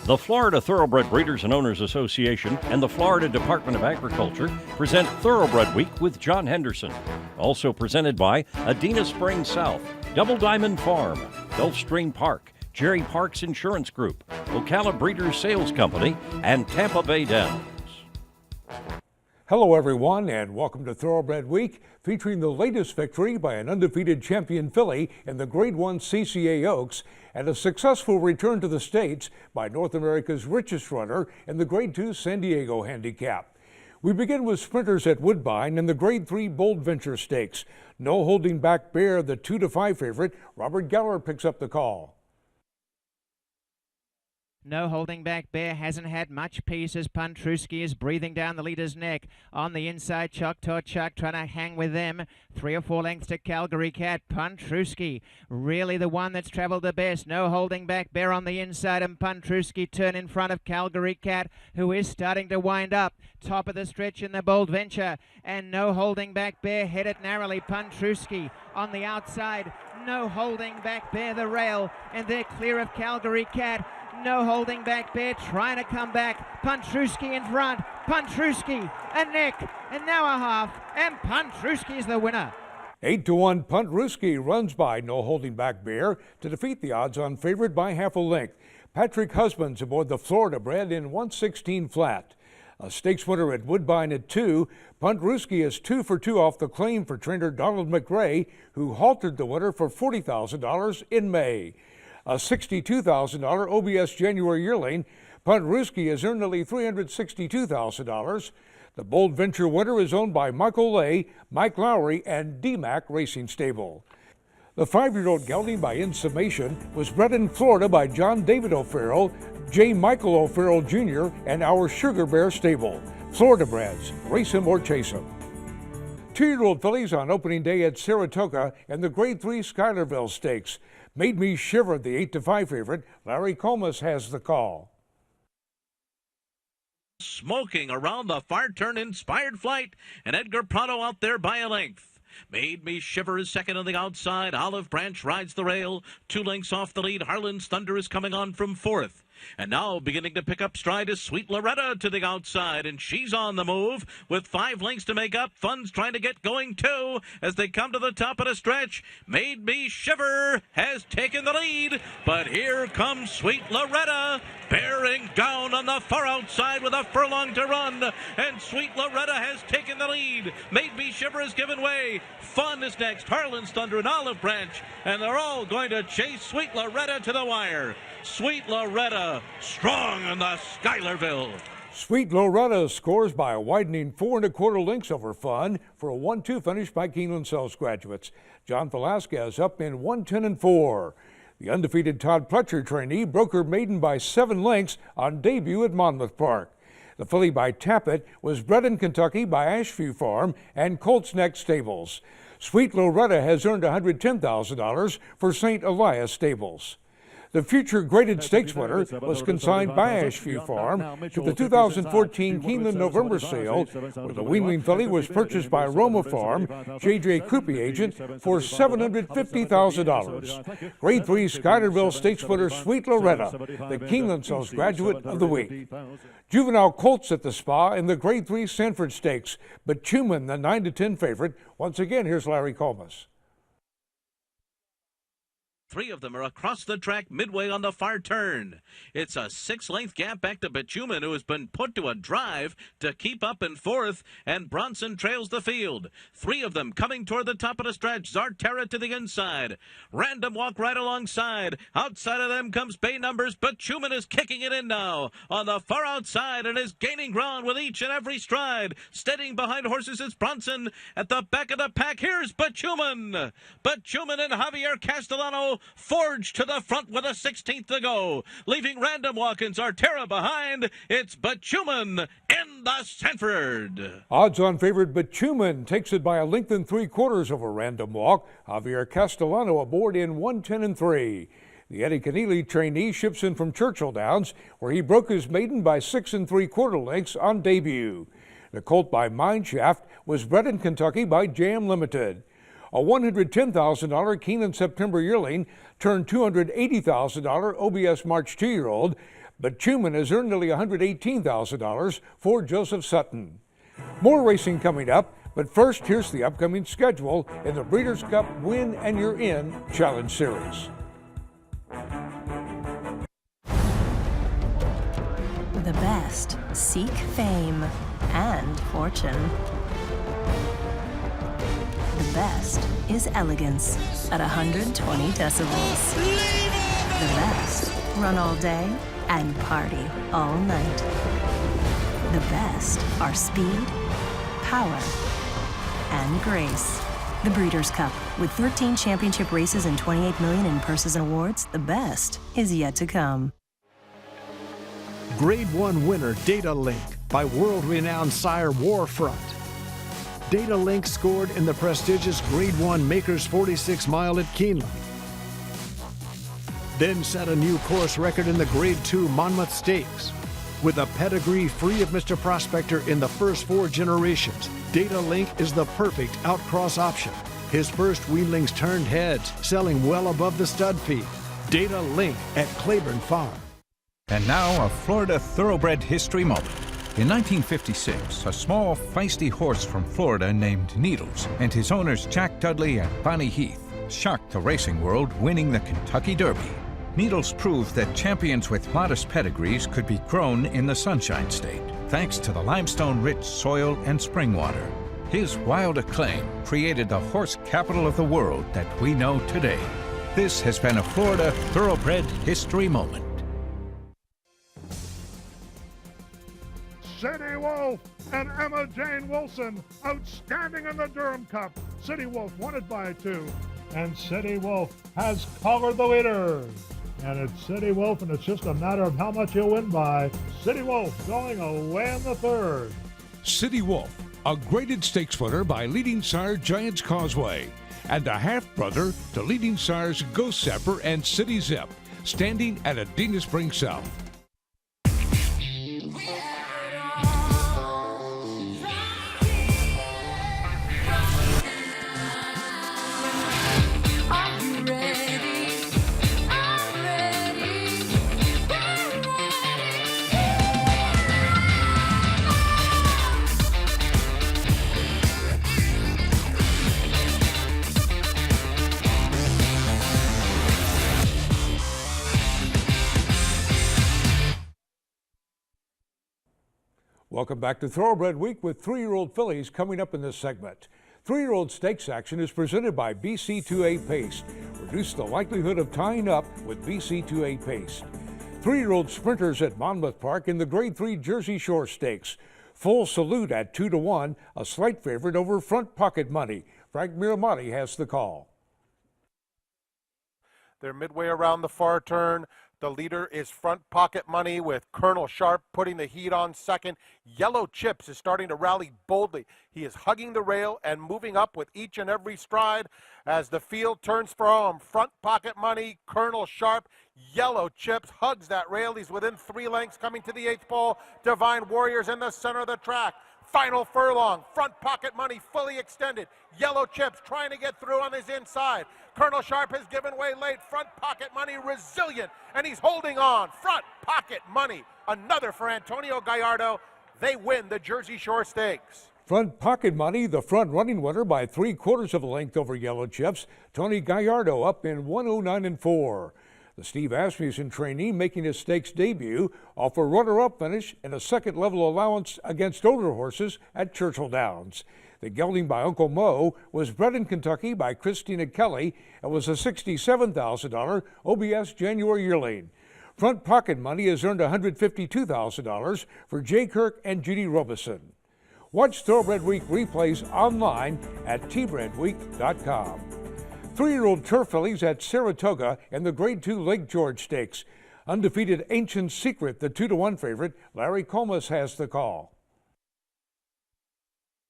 The Florida Thoroughbred Breeders and Owners Association and the Florida Department of Agriculture present Thoroughbred Week with John Henderson. Also presented by Adena Springs South, Double Diamond Farm, Gulfstream Park, Jerry Parks Insurance Group, Ocala Breeders Sales Company, and Tampa Bay Downs. Hello everyone and welcome to Thoroughbred Week, featuring the latest victory by an undefeated champion filly in the Grade 1 CCA Oaks and a successful return to the States by North America's richest runner in the Grade 2 San Diego Handicap. We begin with sprinters at Woodbine in the Grade 3 Bold Venture Stakes. No Holding Back Bear, the 2-5 favorite. Robert Geller picks up the call. No Holding Back Bear hasn't had much peace as Puntruski is breathing down the leader's neck. On the inside, Choctaw Chuck trying to hang with them. 3 or 4 lengths to Calgary Cat. Puntruski really the one that's travelled the best. No Holding Back Bear on the inside, and Puntruski turn in front of Calgary Cat, who is starting to wind up. Top of the stretch in the Bold Venture, and No Holding Back Bear headed narrowly. Puntruski on the outside. No Holding Back Bear the rail, and they're clear of Calgary Cat. No Holding Back Bear trying to come back. Puntruski in front. Puntruski a neck, and now a half, and Puntruski is the winner. 8-1 Puntruski runs by No Holding Back Bear to defeat the odds-on favorite by half a length. Patrick Husbands aboard the Florida-bred in 116 flat. A stakes winner at Woodbine at 2. Puntruski is 2 for 2 off the claim for trainer Donald McRae, who haltered the winner for $40,000 in May. A $62,000 OBS January yearling, Puntruski has earned nearly $362,000. The Bold Venture winner is owned by Michael Lay, Mike Lowry, and DMAC Racing Stable. The 5-year-old gelding by In Summation was bred in Florida by John David O'Farrell, J. Michael O'Farrell Jr., and our Sugar Bear Stable. Florida-breds, race him or chase him. 2-year-old fillies on opening day at Saratoga and the Grade 3 Schuylerville Stakes. Made Me Shiver, the 8-5 favorite. Larry Comas has the call. Smoking around the far turn, Inspired Flight, and Edgar Prado out there by a length. Made Me Shiver is second on the outside. Olive Branch rides the rail. 2 lengths off the lead. Harlan's Thunder is coming on from 4th. And now beginning to pick up stride is Sweet Loretta to the outside, and she's on the move with 5 lengths to make up. Fun's trying to get going too as they come to the top of the stretch. Made Me Shiver has taken the lead, but here comes Sweet Loretta bearing down on the far outside with a furlong to run, and Sweet Loretta has taken the lead. Made Me Shiver has given way. Fun is next, Harlan's Thunder and Olive Branch, and they're all going to chase Sweet Loretta to the wire. Sweet Loretta strong in the Schuylerville. Sweet Loretta scores by a widening 4 1/4 lengths over Fun for a 1-2 finish by Keeneland Sells graduates. John Velasquez up in 110-4. The undefeated Todd Pletcher trainee broke her maiden by 7 lengths on debut at Monmouth Park. The filly by Tappet was bred in Kentucky by Ashview Farm and Colts Neck Stables. Sweet Loretta has earned $110,000 for St. Elias Stables. The future graded stakes winner was consigned by Ashview Farm to the 2014 Keeneland November sale, where the weanling filly was purchased by Roma Farm, J.J. Krupe agent, for $750,000. Grade 3 Schuylerville stakes winner Sweet Loretta, the Keeneland Sells graduate of the week. Juvenile colts at the Spa in the Grade 3 Sanford Stakes, but Bitumen, the 9-10 favorite. Once again, here's Larry Comas. 3 of them are across the track midway on the far turn. It's a 6-length gap back to Bitumen, who has been put to a drive to keep up in 4th, and Bronson trails the field. 3 of them coming toward the top of the stretch. Zartera to the inside. Random Walk right alongside. Outside of them comes Bay Numbers. Bitumen is kicking it in now on the far outside and is gaining ground with each and every stride. Steadying behind horses is Bronson. At the back of the pack, here's Bitumen. Bitumen and Javier Castellano forged to the front with a 16th to go, leaving Random Walk and Zartera behind. It's Bitumen in the Sanford. Odds-on favorite Bitumen takes it by a length and 3/4 over Random Walk. Javier Castellano aboard in 110-3. The Eddie Keneally trainee ships in from Churchill Downs, where he broke his maiden by 6 3/4 lengths on debut. The colt by Mineshaft was bred in Kentucky by JM Limited. A $110,000 Keeneland September yearling turned $280,000 OBS March 2-year-old. but Chuman has earned nearly $118,000 for Joseph Sutton. More racing coming up, but first here's the upcoming schedule in the Breeders' Cup Win and You're In Challenge Series. The best seek fame and fortune. The best is elegance at 120 decibels. The best run all day and party all night. The best are speed, power, and grace. The Breeders' Cup, with 13 championship races and $28 million in purses and awards, the best is yet to come. Grade 1 winner Data Link by world-renowned sire Warfront. Data Link scored in the prestigious Grade 1 Makers 46 Mile at Keeneland. Then set a new course record in the Grade 2 Monmouth Stakes. With a pedigree free of Mr. Prospector in the first 4 generations, Data Link is the perfect outcross option. His first weanlings turned heads, selling well above the stud fee. Data Link at Claiborne Farm. And now, a Florida thoroughbred history moment. In 1956, a small, feisty horse from Florida named Needles and his owners Jack Dudley and Bonnie Heath shocked the racing world, winning the Kentucky Derby. Needles proved that champions with modest pedigrees could be grown in the Sunshine State, thanks to the limestone-rich soil and spring water. His wild acclaim created the horse capital of the world that we know today. This has been a Florida thoroughbred history moment. City Wolf and Emma Jane Wilson, outstanding in the Durham Cup. City Wolf won it by 2, and City Wolf has covered the leaders. And it's City Wolf, and it's just a matter of how much you win by. City Wolf going away in the 3rd. City Wolf, a graded stakes winner by leading sire Giants Causeway, and a half-brother to leading sires Ghost Zephyr and City Zip, standing at Adena Springs South. Welcome back to Thoroughbred Week with 3-year-old fillies coming up in this segment. 3-year-old stakes action is presented by BC2A Paste. Reduce the likelihood of tying up with BC2A Paste. 3-year-old sprinters at Monmouth Park in the Grade 3 Jersey Shore Stakes. Full Salute at 2-1, a slight favorite over Front Pocket Money. Frank Miramati has the call. They're midway around the far turn. The leader is Front Pocket Money with Colonel Sharp putting the heat on second. Yellow Chips is starting to rally boldly. He is hugging the rail and moving up with each and every stride as the field turns for home. Front Pocket Money, Colonel Sharp, Yellow Chips hugs that rail. He's within 3 lengths coming to the 8th pole. Divine Warriors in the center of the track. Final furlong, Front Pocket Money fully extended. Yellow Chips trying to get through on his inside. Colonel Sharp has given way late. Front Pocket Money resilient, and he's holding on. Front Pocket Money, another for Antonio Gallardo. They win the Jersey Shore Stakes. Front Pocket Money, the front running winner by 3/4 of a length over Yellow Chips. Tony Gallardo up in 109 4. The Steve Asmussen trainee making his stakes debut off a runner-up finish and a second-level allowance against older horses at Churchill Downs. The gelding by Uncle Mo was bred in Kentucky by Christina Kelly and was a $67,000 OBS January yearling. Front Pocket Money has earned $152,000 for Jay Kirk and Judy Robeson. Watch Thoroughbred Week replays online at tbredweek.com. 3-year-old turf fillies at Saratoga and the Grade 2 Lake George Stakes. Undefeated Ancient Secret, the 2-1 favorite. Larry Comas has the call.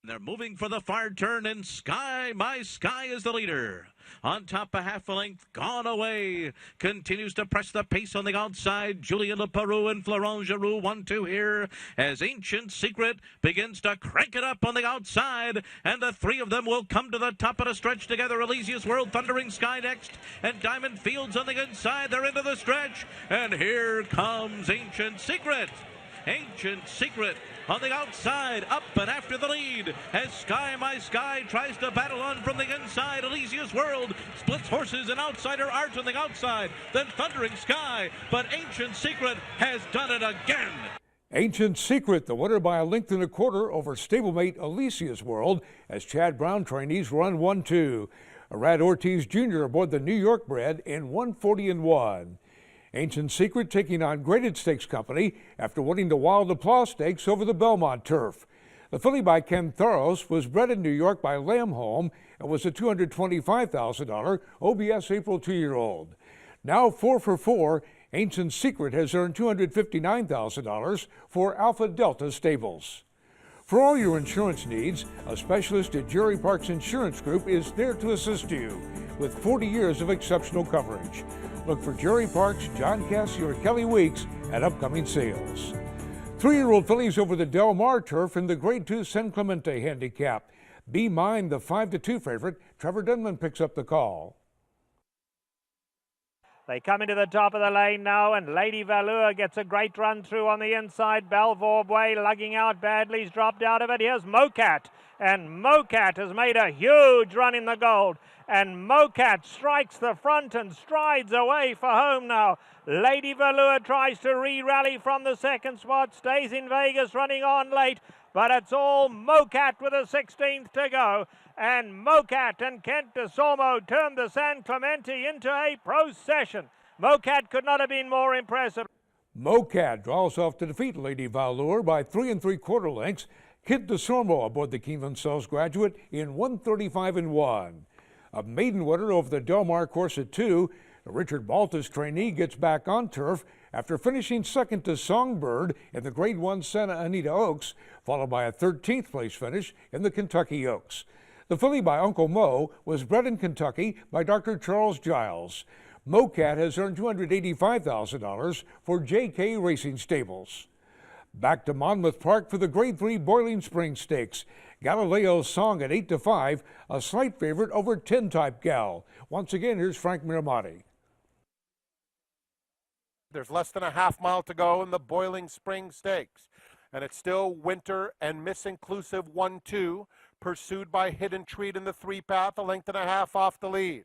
They're moving for the far turn, and Sky, My Sky is the leader. On top a half a length, Gone Away. Continues to press the pace on the outside. Julien Le Peru and Florent Giroux 1-2 here as Ancient Secret begins to crank it up on the outside. And the three of them will come to the top of the stretch together. Elysius World, Thundering Sky next, and Diamond Fields on the inside. They're into the stretch, and here comes Ancient Secret. Ancient Secret on the outside, up and after the lead as Sky My Sky tries to battle on from the inside. Elysius World splits horses and Outsider Art on the outside, then Thundering Sky, but Ancient Secret has done it again. Ancient Secret, the winner by a length and a quarter over stablemate Elysius World as Chad Brown trainees run 1-2. Arad Ortiz Jr. aboard the New York bred in 140-1. Ancient Secret taking on Graded Stakes Company after winning the Wild Applause Stakes over the Belmont turf. The filly by Ken Thoros was bred in New York by Lambholm and was a $225,000 OBS April 2-year-old. Now 4 for 4, Ancient Secret has earned $259,000 for Alpha Delta Stables. For all your insurance needs, a specialist at Jerry Parks Insurance Group is there to assist you with 40 years of exceptional coverage. Look for Jerry Parks, John Cassie, or Kelly Weeks at upcoming sales. 3-year-old fillies over the Del Mar turf in the Grade 2 San Clemente Handicap. Be Mine, the 5-2 favorite. Trevor Denman picks up the call. They come into the top of the lane now, and Lady Valeur gets a great run through on the inside. Belvoir Way lugging out badly. He's dropped out of it. Here's Mocat, and Mocat has made a huge run in the gold. And Mocat strikes the front and strides away for home now. Lady Valeur tries to re-rally from the second spot, stays in Vegas, running on late, but it's all Mocat with a 16th to go. And Mocat and Kent de Sormo turned the San Clemente into a procession. Mocat could not have been more impressive. Mocat draws off to defeat Lady Valeur by 3 3/4 lengths. Kent de Sormo aboard the Keeneland Sells Graduate in 135-1. A maiden winner over the Del Mar course at 2. Richard Baltus trainee gets back on turf after finishing second to Songbird in the Grade 1 Santa Anita Oaks, followed by a 13th place finish in the Kentucky Oaks. The filly by Uncle Mo was bred in Kentucky by Dr. Charles Giles. Mocat has earned $285,000 for JK Racing Stables. Back to Monmouth Park for the Grade 3 Boiling Spring Stakes. Galileo's Song at 8-5, a slight favorite over 10-type Gal. Once again, here's Frank Miramati. There's less than a half mile to go in the Boiling Spring Stakes, and it's still Winter and Miss Inclusive 1-2, pursued by Hidden Treat in the 3-path, a length and a half off the lead.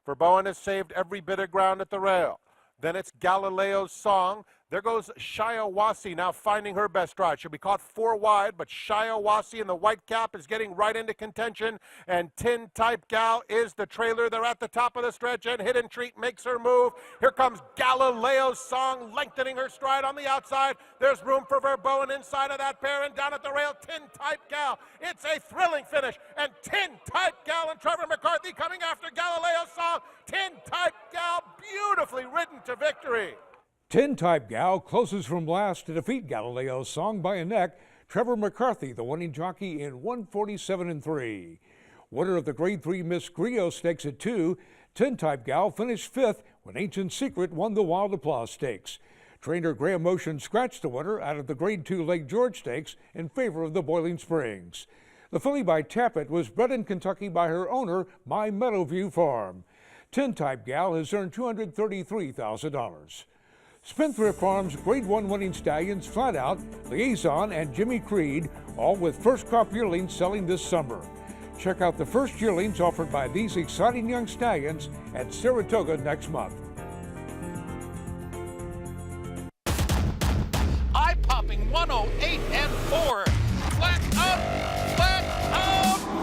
Verboen has saved every bit of ground at the rail. Then it's Galileo's Song. There goes Shiawase now finding her best stride. She'll be caught 4 wide, but Shiawase in the white cap is getting right into contention. And Tin Type Gal is the trailer. They're at the top of the stretch, and Hidden Treat makes her move. Here comes Galileo's Song, lengthening her stride on the outside. There's room for Verboen inside of that pair, and down at the rail, Tin Type Gal. It's a thrilling finish, and Tin Type Gal and Trevor McCarthy coming after Galileo's Song. Tin Type Gal beautifully ridden to victory. 10-type Gal closes from last to defeat Galileo's Song by a neck. Trevor McCarthy, the winning jockey, in 147-3. Winner of the Grade 3 Miss Griot Stakes at 2, 10-type Gal finished 5th when Ancient Secret won the Wild Applause Stakes. Trainer Graham Motion scratched the winner out of the Grade 2 Lake George Stakes in favor of the Boiling Springs. The filly by Tappet was bred in Kentucky by her owner, My Meadowview Farm. 10-type Gal has earned $233,000. Spendthrift Farms Grade 1 winning stallions Flat Out, Liaison, and Jimmy Creed, all with first crop yearlings selling this summer. Check out the first yearlings offered by these exciting young stallions at Saratoga next month. Eye-popping 108-4. Flat out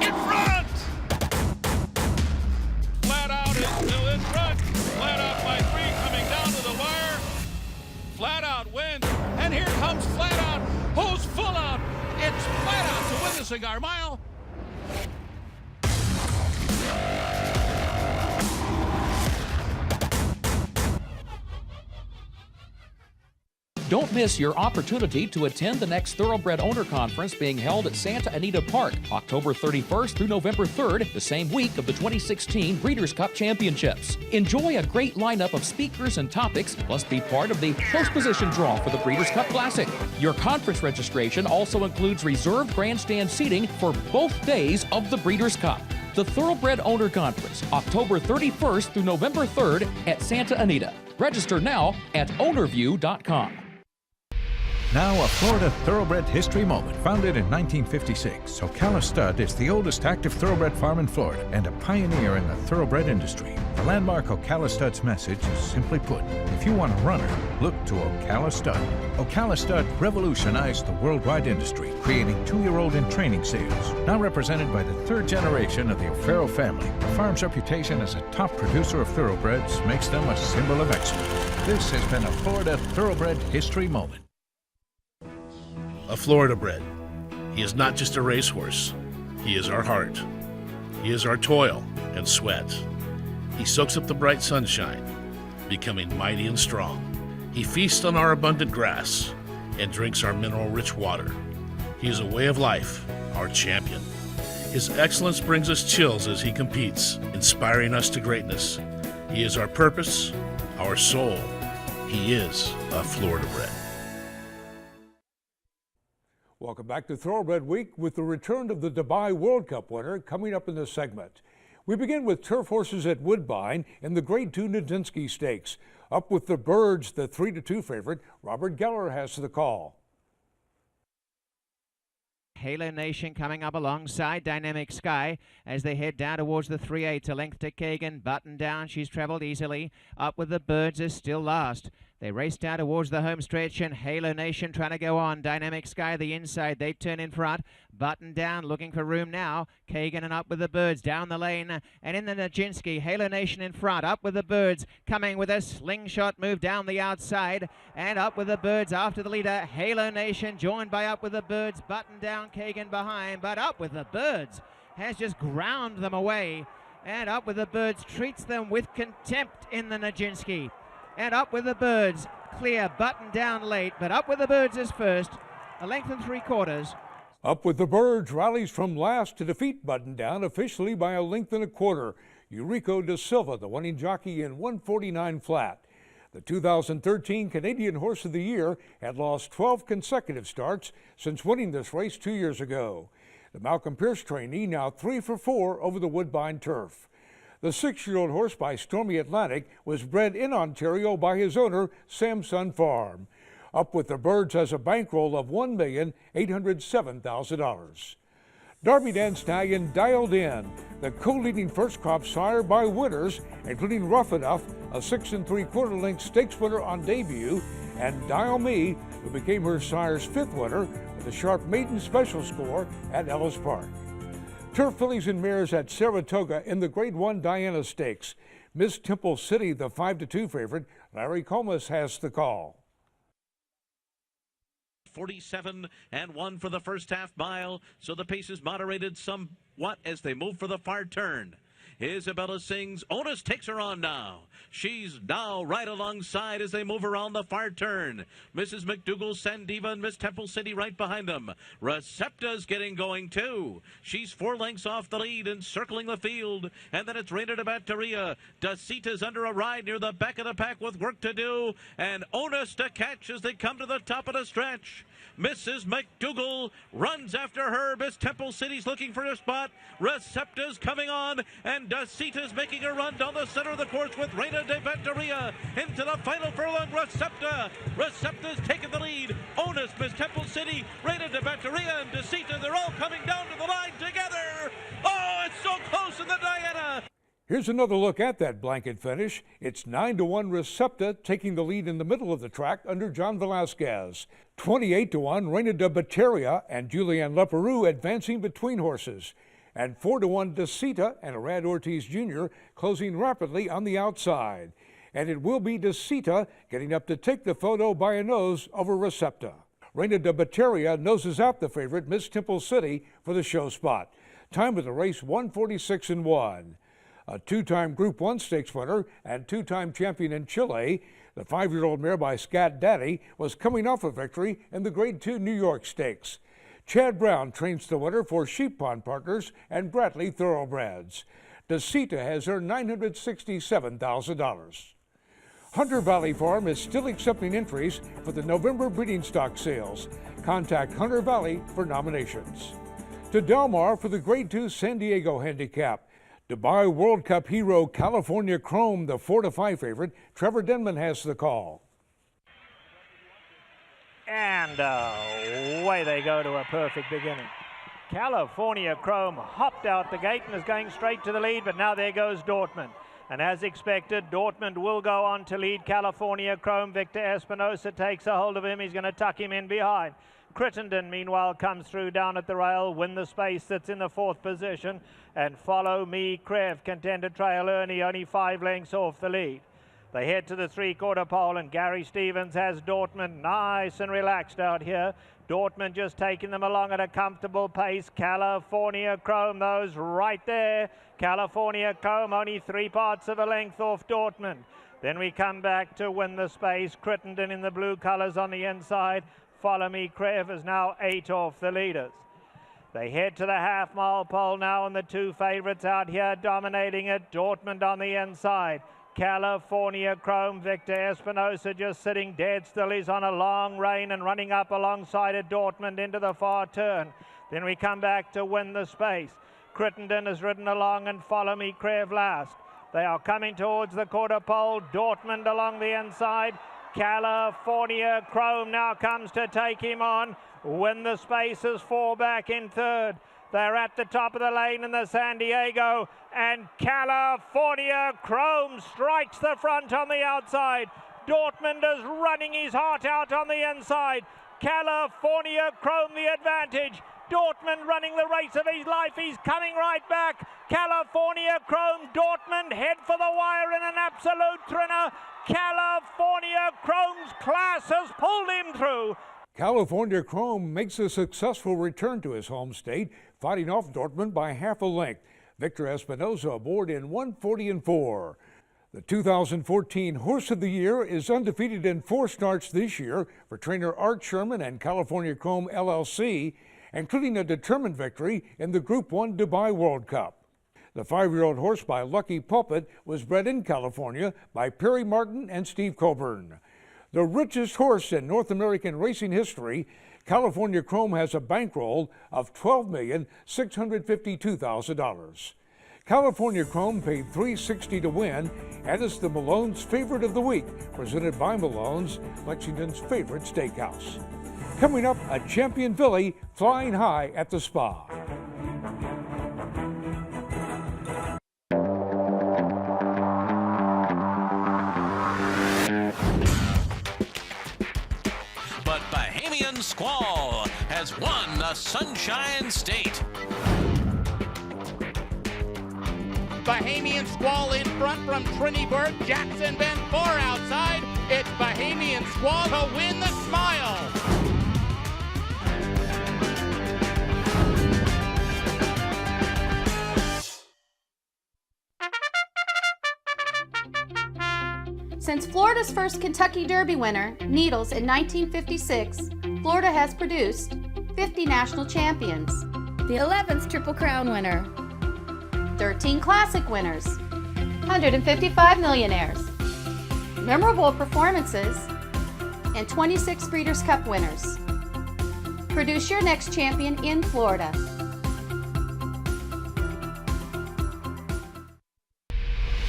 in front. Flat Out is still in front. Flat Out by 3 coming down to the wire. Flat Out wins, and here comes Flat Out, who's full out. It's Flat Out to win the Cigar Mile. Don't miss your opportunity to attend the next Thoroughbred Owner Conference being held at Santa Anita Park, October 31st through November 3rd, the same week of the 2016 Breeders' Cup Championships. Enjoy a great lineup of speakers and topics, plus be part of the close position draw for the Breeders' Cup Classic. Your conference registration also includes reserved grandstand seating for both days of the Breeders' Cup. The Thoroughbred Owner Conference, October 31st through November 3rd at Santa Anita. Register now at ownerview.com. Now a Florida Thoroughbred history moment. Founded in 1956, Ocala Stud is the oldest active thoroughbred farm in Florida and a pioneer in the thoroughbred industry. The landmark Ocala Stud's message is simply put, if you want a runner, look to Ocala Stud. Ocala Stud revolutionized the worldwide industry, creating 2-year-old in training sales. Now represented by the 3rd generation of the O'Farrell family, the farm's reputation as a top producer of thoroughbreds makes them a symbol of excellence. This has been a Florida Thoroughbred history moment. A Florida-bred. He is not just a racehorse. He is our heart. He is our toil and sweat. He soaks up the bright sunshine, becoming mighty and strong. He feasts on our abundant grass and drinks our mineral-rich water. He is a way of life, our champion. His excellence brings us chills as he competes, inspiring us to greatness. He is our purpose, our soul. He is a Florida-bred. Welcome back to Thoroughbred Week with the return of the Dubai World Cup winner coming up in this segment. We begin with turf horses at Woodbine in the Grade 2 Nudzinski Stakes. Up with the Birds, the 3-2 favorite. Robert Geller has the call. Halo Nation coming up alongside Dynamic Sky as they head down towards the 3/8, a length to Kagan. Button down, she's travelled easily. Up with the Birds is still last. They race down towards the home stretch, and Halo Nation trying to go on. Dynamic Sky the inside, they turn in front. Button down, looking for room now. Kagan and Up with the Birds down the lane, and in the Nudzinski, Halo Nation in front. Up with the Birds, coming with a slingshot move down the outside, and Up with the Birds after the leader. Halo Nation joined by Up with the Birds. Button down, Kagan behind, but Up with the Birds has just ground them away, and Up with the Birds treats them with contempt in the Nudzinski. And Up with the Birds, clear, Button down late, but Up with the Birds is first, a length and 3/4. Up with the Birds rallies from last to defeat Button Down officially by a length and 1/4. Eurico da Silva, the winning jockey in 149 flat. The 2013 Canadian Horse of the Year had lost 12 consecutive starts since winning this race 2 years ago. The Malcolm Pierce trainee now 3 for 4 over the Woodbine turf. The 6-year-old horse by Stormy Atlantic was bred in Ontario by his owner, Samson Farm. Up with the Birds has a bankroll of $1,807,000. Derby Dance Stallion Dialed In, the co-leading first crop sire by winners, including Rough Enough, a 6 3/4 length stakes winner on debut, and Dial Me, who became her sire's 5th winner with a sharp maiden special score at Ellis Park. Turf fillies and mares at Saratoga in the Grade 1 Diana Stakes. Miss Temple City, the 5-2 favorite. Larry Comas has the call. 47-1 for the first half mile, so the pace is moderated somewhat as they move for the far turn. Isabella Sings, Onus takes her on now. She's now right alongside as they move around the far turn. Mrs. McDougall, Sandiva, and Miss Temple City right behind them. Recepta's getting going too. She's 4 lengths off the lead and circling the field. And then it's Reina de Batteria. Dasita's under a ride near the back of the pack with work to do. And Onus to catch as they come to the top of the stretch. Mrs. McDougall runs after her. Miss Temple City's looking for a spot. Recepta's coming on, and Dasita's making a run down the center of the course with Reina de Batteria into the final furlong. Recepta's taking the lead. Onus, Miss Temple City, Reina de Batteria, and Dasita, they're all coming down to the line together. Oh, it's so close in the Diana. Here's another look at that blanket finish. It's 9-1 Recepta taking the lead in the middle of the track under John Velasquez. 28-1 Reina de Batteria and Julianne Leperoux advancing between horses. And 4-1 Dasita and Arad Ortiz Jr. closing rapidly on the outside. And it will be Dasita getting up to take the photo by a nose over Recepta. Reina de Batteria noses out the favorite Miss Temple City for the show spot. Time of the race 1:46-1. A 2-time Group 1 stakes winner and 2-time champion in Chile, The 5-year-old mare by Scat Daddy was coming off a victory in the Grade 2 New York Stakes. Chad Brown trains the winner for Sheep Pond Partners and Bradley Thoroughbreds. DeCita has earned $967,000. Hunter Valley Farm is still accepting entries for the November breeding stock sales. Contact Hunter Valley for nominations. To Del Mar for the Grade 2 San Diego Handicap. Dubai World Cup hero California Chrome, the 4-5 favorite. Trevor Denman has the call. And away they go to a perfect beginning. California Chrome hopped out the gate and is going straight to the lead, but now there goes Dortmund. And as expected, Dortmund will go on to lead California Chrome. Victor Espinosa takes a hold of him. He's going to tuck him in behind. Crittenden, meanwhile, comes through down at the rail, win the space, that's in the 4th position. And Follow Me Crev, Contender Trail Ernie, only 5 lengths off the lead. They head to the 3/4 pole, and Gary Stevens has Dortmund nice and relaxed out here. Dortmund just taking them along at a comfortable pace. California Chrome, those right there. California Chrome only 3 parts of a length off Dortmund. Then we come back to win the space. Crittenden in the blue colors on the inside. Follow Me Crev is now 8 off the leaders. They head to the half-mile pole now, and the 2 favorites out here dominating it. Dortmund on the inside. California Chrome, Victor Espinosa just sitting dead still. He's on a long rein and running up alongside of Dortmund into the far turn. Then we come back to win the space. Crittenden has ridden along, and Follow Me Crev last. They are coming towards the quarter pole. Dortmund along the inside. California Chrome now comes to take him on. Win the space is 4 back in 3rd. They're at the top of the lane in the San Diego, and California Chrome strikes the front on the outside. Dortmund is running his heart out on the inside. California Chrome the advantage. Dortmund running the race of his life. He's coming right back. California Chrome, Dortmund head for the wire in an absolute thriller. California Chrome's class has pulled him through. California Chrome makes a successful return to his home state, fighting off Dortmund by half a length. Victor Espinosa aboard in 1:40-4. The 2014 Horse of the Year is undefeated in 4 starts this year for trainer Art Sherman and California Chrome LLC, including a determined victory in the Group 1 Dubai World Cup. The 5-year-old horse by Lucky Pulpit was bred in California by Perry Martin and Steve Coburn. The richest horse in North American racing history, California Chrome has a bankroll of $12,652,000. California Chrome paid $360 to win and is the Malone's favorite of the week, presented by Malone's, Lexington's favorite steakhouse. Coming up, a champion filly flying high at the Spa. But Bahamian Squall has won the Sunshine State. Bahamian Squall in front from Trinity-Burg, Jackson Bend 4 outside. It's Bahamian Squall to win the Smile. Since Florida's first Kentucky Derby winner, Needles, in 1956, Florida has produced 50 national champions, The 11th Triple Crown winner, 13 classic winners, 155 millionaires, memorable performances, and 26 Breeders' Cup winners. Produce your next champion in Florida.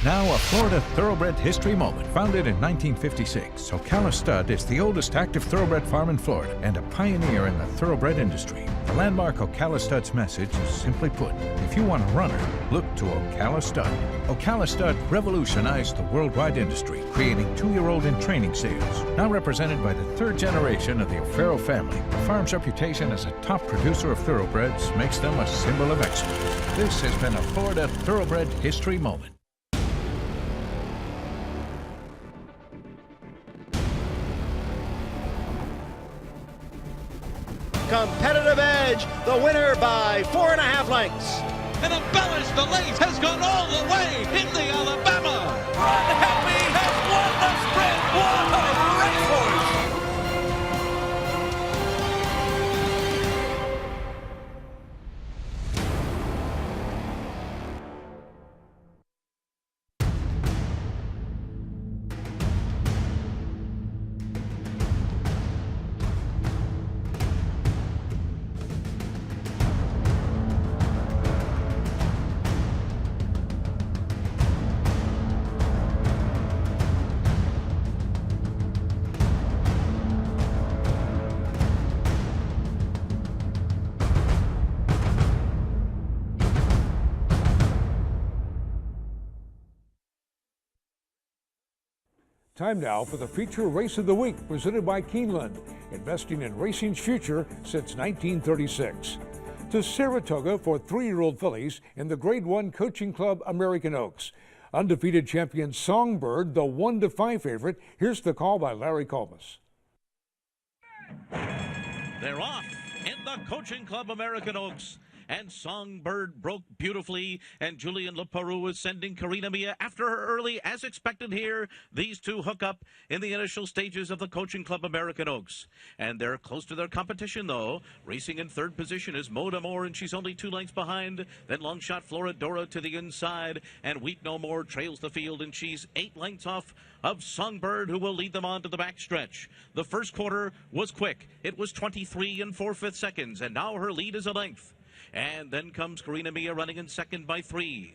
Now a Florida Thoroughbred history moment. Founded in 1956, Ocala Stud is the oldest active thoroughbred farm in Florida and a pioneer in the thoroughbred industry. The landmark Ocala Stud's message is simply put, if you want a runner, look to Ocala Stud. Ocala Stud revolutionized the worldwide industry, creating 2-year-old in training sales. Now represented by the 3rd generation of the O'Farrell family, the farm's reputation as a top producer of thoroughbreds makes them a symbol of excellence. This has been a Florida Thoroughbred history moment. Competitive Edge, the winner by 4.5 lengths. And Embellish the Lace has gone all the way in the Alabama. Run Happy has won the sprint. What a racehorse! Time now for the feature race of the week, presented by Keeneland, investing in racing's future since 1936. To Saratoga for 3-year-old fillies in the Grade 1 Coaching Club American Oaks. Undefeated champion Songbird, the 1-5 favorite. Here's the call by Larry Colmus. They're off in the Coaching Club American Oaks. And Songbird broke beautifully, and Julian LeParoux is sending Karina Mia after her early, as expected here. These two hook up in the initial stages of the Coaching Club American Oaks. And they're close to their competition, though. Racing in third position is Moda Moore, and she's only 2 lengths behind. Then long shot Floridora to the inside, and Weep No More trails the field, and she's 8 lengths off of Songbird, who will lead them on to the backstretch. The first quarter was quick. It was 23 4/5 seconds, and now her lead is a length. And then comes Karina Mia running in second by 3.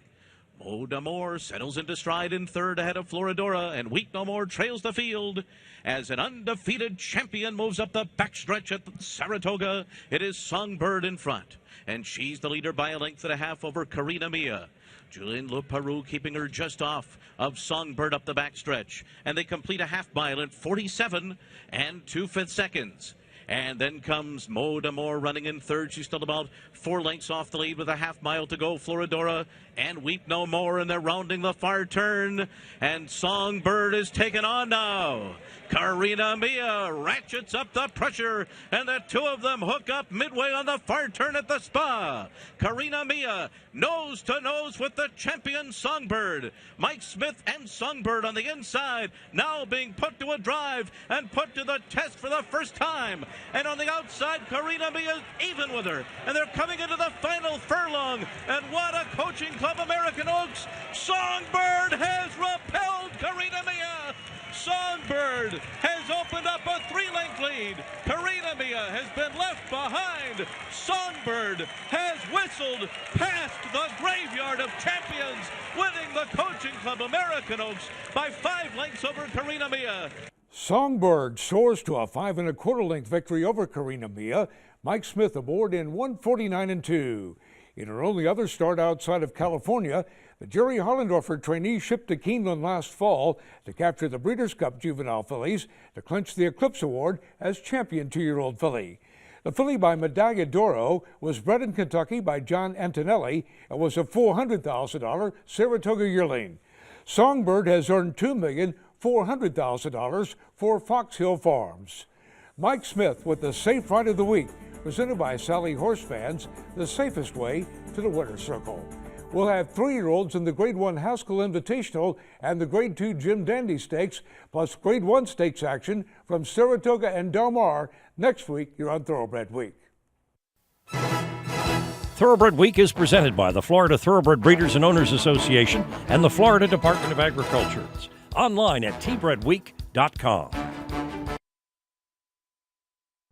Moda Moore settles into stride in third ahead of Floridora, and Weep No More trails the field. As an undefeated champion moves up the backstretch at Saratoga, it is Songbird in front, and she's the leader by 1.5 lengths over Karina Mia. Julian LeParoux keeping her just off of Songbird up the backstretch, and they complete a half mile in 47 2/5 seconds. And then comes Moda Moore running in third. She's still about 4 lengths off the lead with a half mile to go. Floridora and Weep No More, and they're rounding the far turn. And Songbird is taken on now. Karina Mia ratchets up the pressure, and the two of them hook up midway on the far turn at the Spa. Karina Mia nose to nose with the champion Songbird. Mike Smith and Songbird on the inside, now being put to a drive and put to the test for the first time. And on the outside, Karina Mia is even with her, and they're coming into the final furlong. And what a Coaching Club American Oaks! Songbird has repelled Karina Mia. Songbird has opened up a 3-length lead. Karina Mia has been left behind. Songbird has whistled past the graveyard of champions, winning the Coaching Club American Oaks by 5 lengths over Karina Mia. Songbird soars to a 5 1/4 length victory over Karina Mia. Mike Smith aboard in 1:49 2. In her only other start outside of California, the Jerry Harlandorfer trainee shipped to Keeneland last fall to capture the Breeders' Cup juvenile fillies to clinch the Eclipse Award as champion 2-year-old filly. The filly by Medaglia d'Oro was bred in Kentucky by John Antonelli and was a $400,000 Saratoga yearling. Songbird has earned $2,400,000 for Fox Hill Farms. Mike Smith with the Safe Ride of the Week, presented by Sally Horse Fans, the safest way to the winner's circle. We'll have 3-year-olds in the Grade 1 Haskell Invitational and the Grade 2 Jim Dandy Stakes, plus Grade 1 Stakes action from Saratoga and Del Mar next week here on Thoroughbred Week. Thoroughbred Week is presented by the Florida Thoroughbred Breeders and Owners Association and the Florida Department of Agriculture. Online at tbredweek.com.